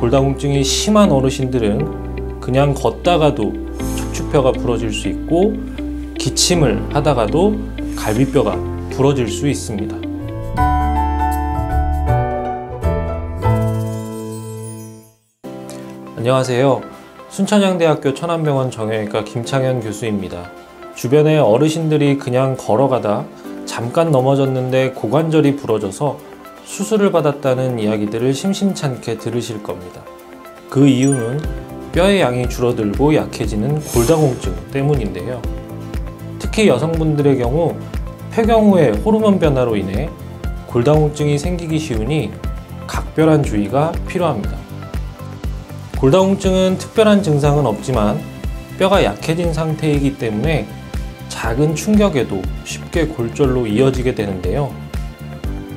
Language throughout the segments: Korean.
골다공증이 심한 어르신들은 그냥 걷다가도 척추뼈가 부러질 수 있고 기침을 하다가도 갈비뼈가 부러질 수 있습니다. 안녕하세요. 순천향대학교 천안병원 정형외과 김창현 교수입니다. 주변에 어르신들이 그냥 걸어가다 잠깐 넘어졌는데 고관절이 부러져서 수술을 받았다는 이야기들을 심심찮게 들으실 겁니다. 그 이유는 뼈의 양이 줄어들고 약해지는 골다공증 때문인데요. 특히 여성분들의 경우 폐경 후의 호르몬 변화로 인해 골다공증이 생기기 쉬우니 각별한 주의가 필요합니다. 골다공증은 특별한 증상은 없지만 뼈가 약해진 상태이기 때문에 작은 충격에도 쉽게 골절로 이어지게 되는데요.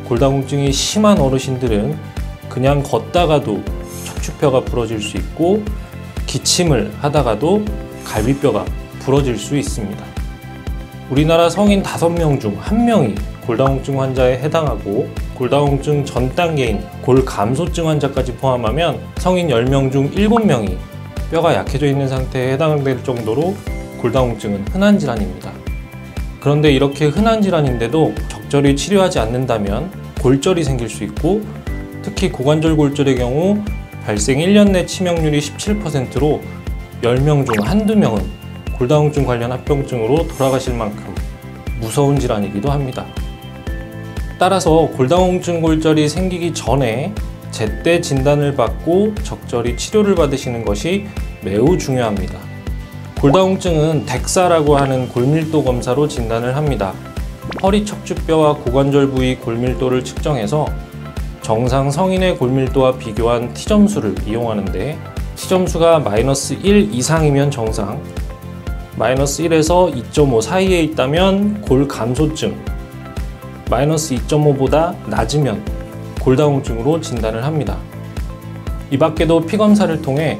골다공증이 심한 어르신들은 그냥 걷다가도 척추뼈가 부러질 수 있고 기침을 하다가도 갈비뼈가 부러질 수 있습니다. 우리나라 성인 5명 중 1명이 골다공증 환자에 해당하고 골다공증 전 단계인 골감소증 환자까지 포함하면 성인 10명 중 7명이 뼈가 약해져 있는 상태에 해당될 정도로 골다공증은 흔한 질환입니다. 그런데 이렇게 흔한 질환인데도 적절히 치료하지 않는다면 골절이 생길 수 있고 특히 고관절 골절의 경우 발생 1년 내 치명률이 17%로 10명 중 한두 명은 골다공증 관련 합병증으로 돌아가실 만큼 무서운 질환이기도 합니다. 따라서 골다공증 골절이 생기기 전에 제때 진단을 받고 적절히 치료를 받으시는 것이 매우 중요합니다. 골다공증은 덱사라고 하는 골밀도 검사로 진단을 합니다. 허리 척추뼈와 고관절 부위 골밀도를 측정해서 정상 성인의 골밀도와 비교한 T점수를 이용하는데 T점수가 -1 이상이면 정상, -1에서 2.5 사이에 있다면 골감소증, -2.5보다 낮으면 골다공증으로 진단을 합니다. 이 밖에도 피검사를 통해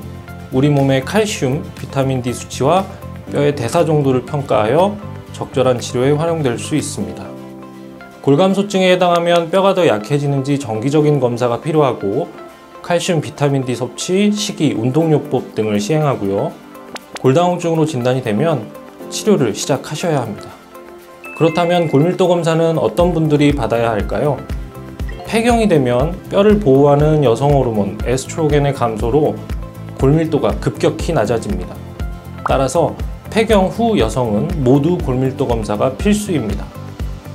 우리 몸의 칼슘, 비타민 D 수치와 뼈의 대사 정도를 평가하여 적절한 치료에 활용될 수 있습니다. 골감소증에 해당하면 뼈가 더 약해지는지 정기적인 검사가 필요하고 칼슘, 비타민 D 섭취, 식이, 운동요법 등을 시행하고요. 골다공증으로 진단이 되면 치료를 시작하셔야 합니다. 그렇다면 골밀도 검사는 어떤 분들이 받아야 할까요? 폐경이 되면 뼈를 보호하는 여성 호르몬 에스트로겐의 감소로 골밀도가 급격히 낮아집니다. 따라서 폐경 후 여성은 모두 골밀도 검사가 필수입니다.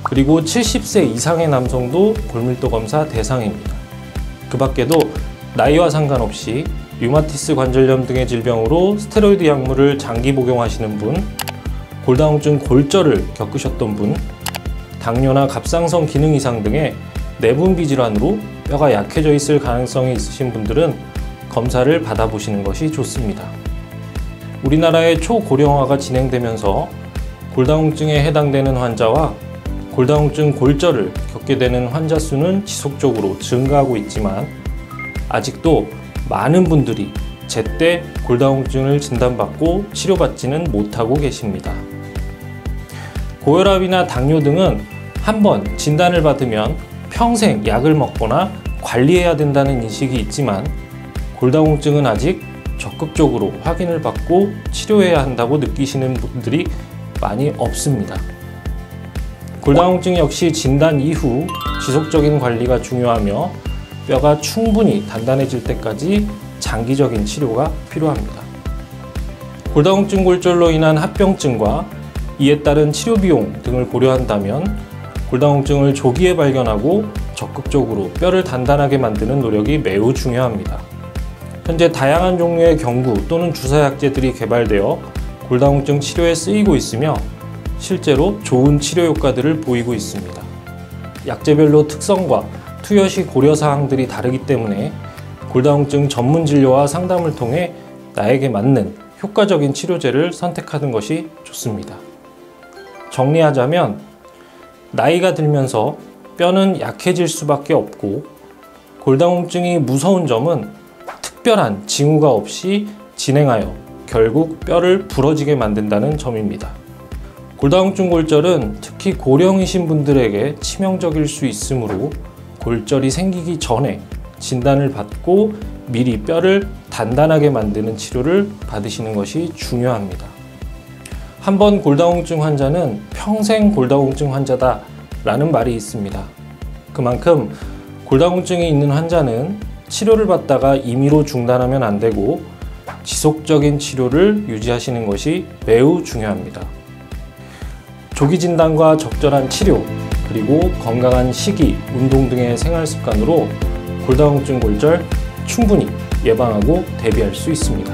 그리고 70세 이상의 남성도 골밀도 검사 대상입니다. 그 밖에도 나이와 상관없이 류마티스 관절염 등의 질병으로 스테로이드 약물을 장기 복용하시는 분, 골다공증 골절을 겪으셨던 분, 당뇨나 갑상선 기능 이상 등의 내분비 질환으로 뼈가 약해져 있을 가능성이 있으신 분들은 검사를 받아보시는 것이 좋습니다. 우리나라의 초고령화가 진행되면서 골다공증에 해당되는 환자와 골다공증 골절을 겪게 되는 환자 수는 지속적으로 증가하고 있지만 아직도 많은 분들이 제때 골다공증을 진단받고 치료받지는 못하고 계십니다. 고혈압이나 당뇨 등은 한번 진단을 받으면 평생 약을 먹거나 관리해야 된다는 인식이 있지만 골다공증은 아직 적극적으로 확인을 받고 치료해야 한다고 느끼시는 분들이 많이 없습니다. 골다공증 역시 진단 이후 지속적인 관리가 중요하며 뼈가 충분히 단단해질 때까지 장기적인 치료가 필요합니다. 골다공증 골절로 인한 합병증과 이에 따른 치료 비용 등을 고려한다면 골다공증을 조기에 발견하고 적극적으로 뼈를 단단하게 만드는 노력이 매우 중요합니다. 현재 다양한 종류의 경구 또는 주사약제들이 개발되어 골다공증 치료에 쓰이고 있으며 실제로 좋은 치료 효과들을 보이고 있습니다. 약제별로 특성과 투여시 고려사항들이 다르기 때문에 골다공증 전문 진료와 상담을 통해 나에게 맞는 효과적인 치료제를 선택하는 것이 좋습니다. 정리하자면 나이가 들면서 뼈는 약해질 수밖에 없고 골다공증이 무서운 점은 특별한 징후가 없이 진행하여 결국 뼈를 부러지게 만든다는 점입니다. 골다공증 골절은 특히 고령이신 분들에게 치명적일 수 있으므로 골절이 생기기 전에 진단을 받고 미리 뼈를 단단하게 만드는 치료를 받으시는 것이 중요합니다. 한번 골다공증 환자는 평생 골다공증 환자다 라는 말이 있습니다. 그만큼 골다공증이 있는 환자는 치료를 받다가 임의로 중단하면 안 되고 지속적인 치료를 유지하시는 것이 매우 중요합니다. 조기 진단과 적절한 치료, 그리고 건강한 식이, 운동 등의 생활 습관으로 골다공증 골절 충분히 예방하고 대비할 수 있습니다.